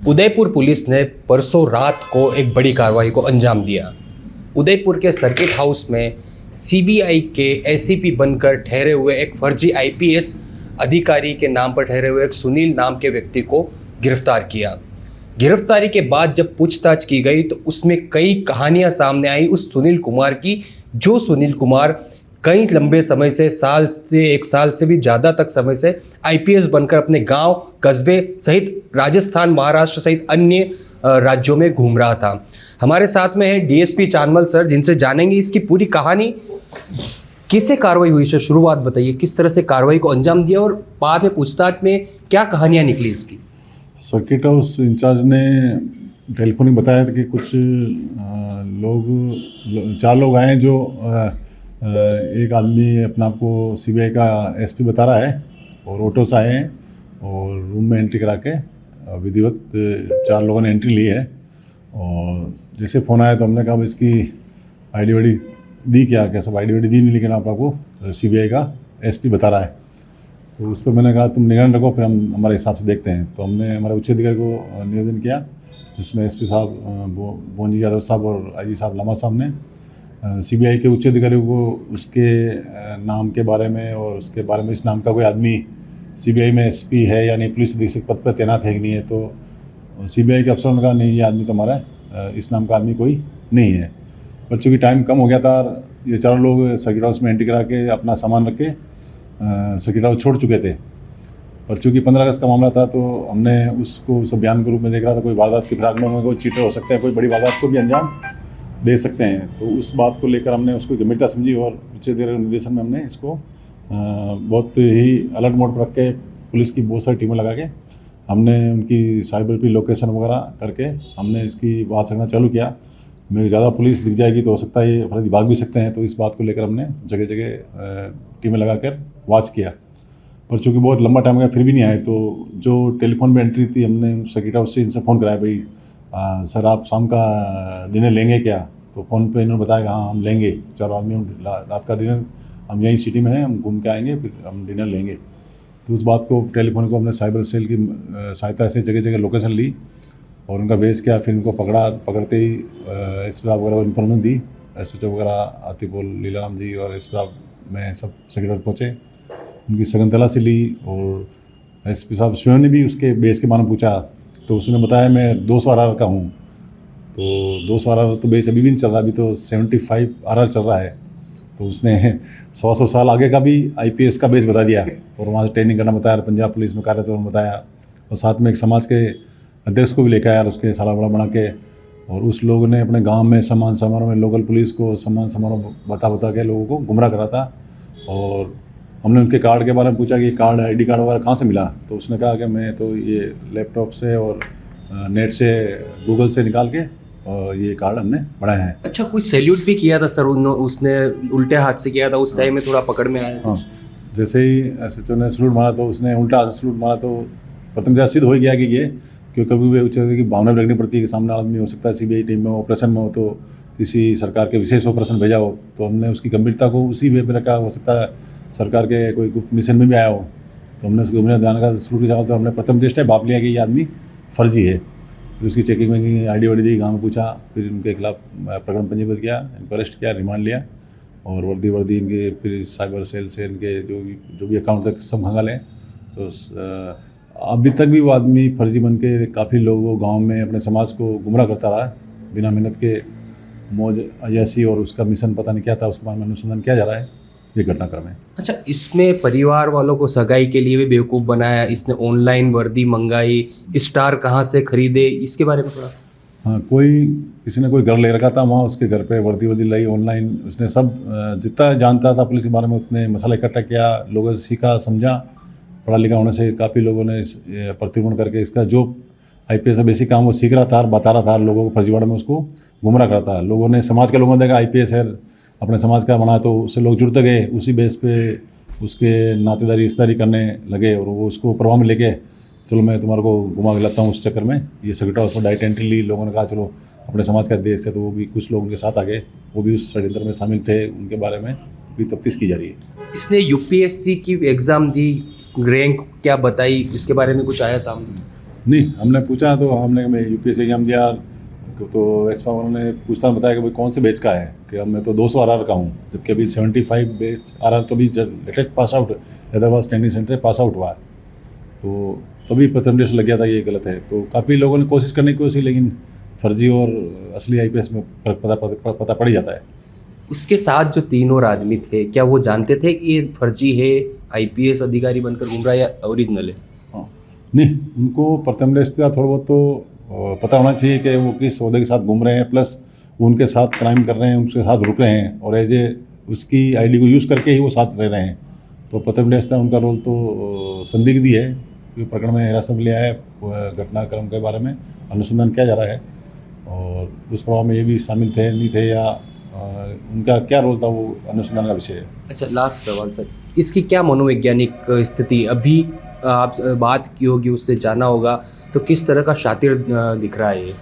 Udaipur police ने परसों रात को एक बड़ी कार्रवाई को अंजाम दिया। उदयपुर के सर्किट हाउस में सीबीआई के एसीपी बनकर ठहरे हुए एक फर्जी आईपीएस अधिकारी के नाम पर ठहरे हुए एक सुनील नाम के व्यक्ति को गिरफ्तार किया। गिरफ्तारी के बाद जब पूछताछ की गई तो उसमें कई कहानियां सामने आई उस सुनील कुमार की, जो सुनील कुमार कई लंबे समय से एक साल से भी ज़्यादा तक समय से आईपीएस बनकर अपने गांव, कस्बे सहित राजस्थान, महाराष्ट्र सहित अन्य राज्यों में घूम रहा था। हमारे साथ में है डीएसपी चांदमल सर, जिनसे जानेंगे इसकी पूरी कहानी। कैसे कार्रवाई हुई सर, शुरुआत बताइए, किस तरह से कार्रवाई को अंजाम दिया और बाद में पूछताछ में क्या कहानियाँ निकली इसकी। सर्किट हाउस इंचार्ज ने टेलीफोनिक बताया था कि कुछ चार लोग आए हैं, जो एक आदमी अपने आप को सीबीआई का एसपी बता रहा है और ऑटो से आए हैं और रूम में एंट्री करा के विधिवत चार लोगों ने एंट्री ली है। और जैसे फ़ोन आया तो हमने कहा इसकी आईडी वाईडी दी क्या सब आईडी वाईडी दी नहीं, लेकिन आप आपको सीबीआई का एसपी बता रहा है। तो उस पर मैंने कहा तुम निगरानी रखो, फिर हम हमारे हिसाब से देखते हैं। तो हमने हमारे उच्च अधिकारी को निवेदन किया, जिसमें एसपी साहब बोंजी यादव साहब और आईजी साहब लामा साहब ने सीबीआई के उच्च अधिकारियों को उसके नाम के बारे में और उसके बारे में इस नाम का कोई आदमी सीबीआई में एसपी है या नहीं, पुलिस अधीक्षक पद पर तैनात है कि नहीं है। तो सीबीआई के अफसरों ने कहा नहीं, ये आदमी तो हमारा इस नाम का आदमी कोई नहीं है। पर चूँकि टाइम कम हो गया था, ये चारों लोग सर्किट हाउस में एंट्री करा के अपना सामान रख के सर्किट हाउस छोड़ चुके थे। पर चूँकि 15 अगस्त का मामला था तो हमने उसको उस बयान के रूप में देख रहा था, कोई वारदात की फिराक में कोई चीटर हो सकता है, कोई बड़ी वारदात को भी अंजाम दे सकते हैं। तो उस बात को लेकर हमने उसको गंभीरता समझी और उच्च अधिकारी निर्देशन में हमने इसको बहुत ही अलर्ट मोड पर रख के पुलिस की बहुत सारी टीमें लगा के हमने उनकी साइबर की लोकेशन वगैरह करके हमने इसकी बात करना चालू किया। में ज़्यादा पुलिस दिख जाएगी तो हो सकता है ये अपराधी भाग भी सकते हैं। तो इस बात को लेकर हमने जगह जगह टीमें लगा कर वॉच किया। पर चूँकि बहुत लंबा टाइम गया फिर भी नहीं आए, तो जो टेलीफोन में एंट्री थी हमने सर्किट हाउस से इनसे फ़ोन कराया, भाई सर आप शाम का डिनर लेंगे क्या। तो फ़ोन पे इन्होंने बताया हाँ हम लेंगे, चारों आदमी हम रात का डिनर हम यहीं सिटी में हैं, हम घूम के आएंगे फिर हम डिनर लेंगे। तो उस बात को टेलीफोन को हमने साइबर सेल की सहायता से जगह जगह लोकेशन ली और उनका बेस किया। फिर उनको पकड़ते ही एसपी साहब वगैरह इन्फॉर्मेशन दी, एसएचओ वगैरह आतिपुल लीलाराम जी और एसपी साहब में सब सेक्रेटरी पहुँचे, उनकी सघन तलाशी ली। और एसपी साहब स्वयं ने भी उसके बेस के बारे में पूछा तो उसने बताया मैं 200 आरआर का हूँ। तो 200 आरआर तो बेस अभी भी नहीं चल रहा, अभी तो 75 आरआर चल रहा है। तो उसने 100 साल आगे का भी आईपीएस का बेस बता दिया और वहाँ से ट्रेनिंग करना बताया, पंजाब पुलिस में कार्यरत होना बताया। और साथ में एक समाज के अध्यक्ष को भी लेकर आया उसके साला बड़ा बना के। और उस लोगों ने अपने गांव में सम्मान समारोह में लोकल पुलिस को सम्मान समारोह बता के लोगों को गुमराह करा था। और हमने उनके कार्ड के बारे में पूछा कि कार्ड आईडी कार्ड वगैरह कहाँ से मिला। तो उसने कहा कि मैं तो ये लैपटॉप से और नेट से गूगल से निकाल के और ये कार्ड हमने बनाया है। अच्छा, कोई सैल्यूट भी किया था सर उसने उल्टे हाथ से किया था, उस टाइम में थोड़ा पकड़ में आया। हाँ, जैसे ही एसएचओ ने सलूट मारा तो उसने उल्टा हाथ से सलूट मारा तो प्रथम सिद्ध हो गया कि ये क्योंकि कभी भी उच्च की भावना रखनी पड़ती है कि सामने आदमी हो सकता है सीबीआई टीम में ऑपरेशन में हो, तो किसी सरकार के विशेष ऑपरेशन भेजा हो। तो हमने उसकी गंभीरता को उसी वे पर रखा, हो सकता है सरकार के कोई गुप्त मिशन में भी आया हो। तो हमने उसको गंभीर ध्यान का शुरू किया। तो हमने प्रथम दृष्टया भाप लिया कि ये आदमी फर्जी है। फिर उसकी चेकिंग में आईडी वाईडी दी, गाँव में पूछा, फिर उनके खिलाफ प्रकरण पंजीबद्ध किया, इनको अरेस्ट किया, रिमांड लिया और वर्दी इनके फिर साइबर सेल से इनके जो भी अकाउंट तक सब खंगाल लें। तो अभी तक भी वो आदमी फर्जी बन के काफ़ी लोगों गांव में अपने समाज को गुमराह करता रहा बिना मेहनत के। मौज अयासी और उसका मिशन पता नहीं क्या था, उसके बारे में अनुसंधान किया जा रहा है, ये घटनाक्रम है। अच्छा, इसमें परिवार वालों को सगाई के लिए भी बेवकूफ़ बनाया, इसने ऑनलाइन वर्दी मंगाई, स्टार कहाँ से खरीदे, इसके बारे में थोड़ा। हाँ, किसी ने कोई घर ले रखा था, वहाँ उसके घर पे वर्दी लाई ऑनलाइन। उसने सब जितना जानता था पुलिस के बारे में उतने मसाला इकट्ठा किया, लोगों से सीखा समझा। पढ़ा लिखा होने से काफ़ी लोगों ने प्रतिबंध करके इसका जो आईपीएस का बेसिक काम वो सीख रहा था और बता रहा था लोगों को, फर्जीवाड़े में उसको गुमराह करा था। लोगों ने, समाज के लोगों ने देखा आईपीएस है अपने समाज का बना, तो उससे लोग जुड़ते गए, उसी बेस पे उसके नातेदारी रिश्तेदारी करने लगे और वो उसको प्रभाव में लेके चलो मैं तुम्हारे को घुमा के लाता हूँ। उस चक्कर में ये सर्किट हाउस में डायरेक्ट एंट्री ली। लोगों ने कहा चलो अपने समाज का देश है, तो वो भी कुछ लोग उनके साथ आ गए, वो भी उस षड्यंत्र में शामिल थे। उनके बारे में भी तफ्तीश की जा रही है। इसने यूपीएससी की एग्ज़ाम दी, रैंक क्या बताई, इसके बारे में कुछ आया सामने? नहीं, हमने पूछा तो हमने मैं यूपीएससी एग्जाम दिया तो एसपा वालों ने पूछता बताया कि भाई कौन से बैच का है, कि अब मैं तो 200 आरआर का हूँ, जबकि अभी 75 बैच आरआर तो अभी latest pass out Hyderabad training centre pass out हुआ है। तो तभी प्रथम टेस्ट लग गया था ये गलत है। तो काफ़ी लोगों ने कोशिश करने की कोशिश, लेकिन फर्जी और असली आईपीएस में पता पड़ ही जाता है। उसके साथ जो 3 और आदमी थे, क्या वो जानते थे कि ये फर्जी है, आईपीएस अधिकारी बनकर घूम रहा है या ओरिजिनल है? हाँ, नहीं, उनको प्रथम दृष्टया थोड़ा बहुत तो पता होना चाहिए कि वो किस ओहदे के साथ घूम रहे हैं, प्लस उनके साथ क्राइम कर रहे हैं, उनके साथ रुक रहे हैं और एज ए उसकी आईडी को यूज़ करके ही वो साथ रह रहे हैं। तो प्रथम दृष्टया उनका रोल तो संदिग्ध ही है, क्योंकि प्रकरण में हिरासत में लिया है, घटनाक्रम के बारे में अनुसंधान किया जा रहा है और उस प्रभाव में ये भी शामिल थे नहीं थे या उनका क्या रोल था, वो अनुसंधान का विषय है। अच्छा, लास्ट सवाल सर, इसकी क्या मनोवैज्ञानिक स्थिति, अभी आप बात की होगी, उससे जाना होगा, तो किस तरह का शातिर दिख रहा है ये?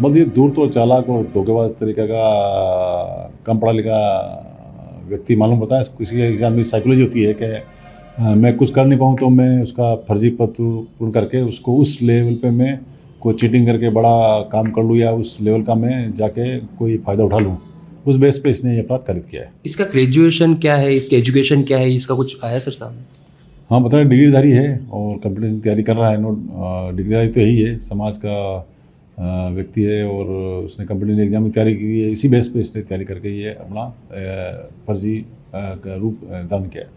मतलब ये दूर तो चालाक और धोखेबाज तरीके का कम पढ़ा लिखा व्यक्ति मालूम पड़ता है। किसी एग्जाम में साइकोलॉजी होती है कि मैं कुछ कर नहीं पाऊँ तो मैं उसका फर्जी पत्र पूर्ण करके उसको उस लेवल पे मैं कोई चीटिंग करके बड़ा काम कर लूँ या उस लेवल का मैं जाके कोई फ़ायदा उठा लूँ, उस बेस पे इसने ये अपराध कारित किया है। इसका ग्रेजुएशन क्या है, इसकी एजुकेशन क्या है, इसका कुछ आया सर सामने? हाँ, बता रहे डिग्रीधारी है और कंपटीशन की तैयारी कर रहा है। डिग्रीधारी तो यही है, समाज का व्यक्ति है और उसने कंपटीशन एग्जाम की तैयारी की है। इसी बेस पे इसने तैयारी करके ये अपना फर्जी का रूप धारण किया है।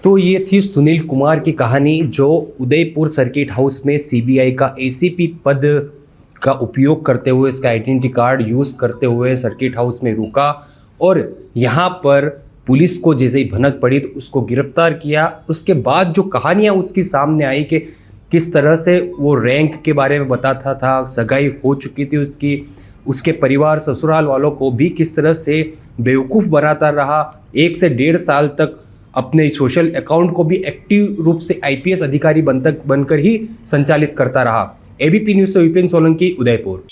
तो ये थी सुनील कुमार की कहानी, जो उदयपुर सर्किट हाउस में सीबीआई का एसीपी पद का उपयोग करते हुए, इसका आइडेंटिटी कार्ड यूज़ करते हुए सर्किट हाउस में रुका और यहाँ पर पुलिस को जैसे ही भनक पड़ी तो उसको गिरफ्तार किया। उसके बाद जो कहानियाँ उसकी सामने आई कि किस तरह से वो रैंक के बारे में बताता था, सगाई हो चुकी थी उसकी, उसके परिवार ससुराल वालों को भी किस तरह से बेवकूफ़ बनाता रहा, 1 से 1.5 साल तक अपने सोशल अकाउंट को भी एक्टिव रूप से आईपीएस अधिकारी बनकर ही संचालित करता रहा। एबीपी न्यूज़ से विपिन सोलंकी, उदयपुर।